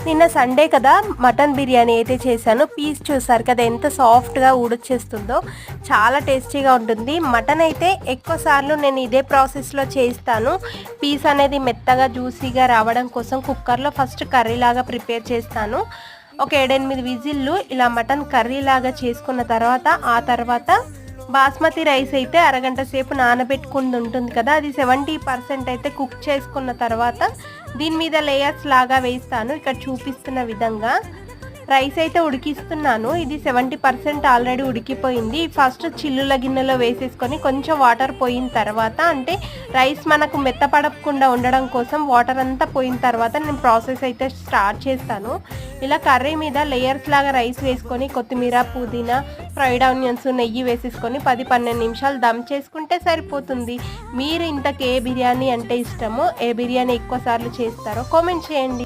నిన్న సండే కదా మటన్ బిర్యానీ అయితే చేశాను. పీస్ చూసారు కదా ఎంత సాఫ్ట్గా ఊడొచ్చేస్తుందో, చాలా టేస్టీగా ఉంటుంది. మటన్ అయితే ఎక్కువ సార్లు నేను ఇదే ప్రాసెస్లో చేస్తాను. పీస్ అనేది మెత్తగా జ్యూసీగా రావడం కోసం కుక్కర్లో ఫస్ట్ కర్రీ లాగా ప్రిపేర్ చేస్తాను. ఒక 7-8 విజిల్లు ఇలా మటన్ కర్రీ లాగా చేసుకున్న తర్వాత, ఆ తర్వాత బాస్మతి రైస్ అయితే అరగంట సేపు నానబెట్టుకుని ఉంటుంది కదా, అది 70% అయితే కుక్ చేసుకున్న తర్వాత దీని మీద లేయర్స్ లాగా వేస్తాను. ఇక్కడ చూపిస్తున్న విధంగా రైస్ అయితే ఉడికిస్తున్నాను. ఇది 70% ఆల్రెడీ ఉడికిపోయింది. ఫస్ట్ చిల్లుల గిన్నెలో వేసేసుకొని కొంచెం వాటర్ పోయిన తర్వాత, అంటే రైస్ మనకు మెత్తపడకుండా ఉండడం కోసం వాటర్ అంతా పోయిన తర్వాత నేను ప్రాసెస్ అయితే స్టార్ట్ చేస్తాను. ఇలా కర్రీ మీద లేయర్స్ లాగా రైస్ వేసుకొని కొత్తిమీర, పుదీనా, ఫ్రైడ్ ఆనియన్స్, నెయ్యి వేసేసుకొని 10-12 నిమిషాలు దమ్ చేసుకుంటే సరిపోతుంది. మీరు ఇంతకు ఏ బిర్యానీ అంటే ఇష్టమో, ఏ బిర్యానీ ఎక్కువ సార్లు చేస్తారో కామెంట్ చేయండి.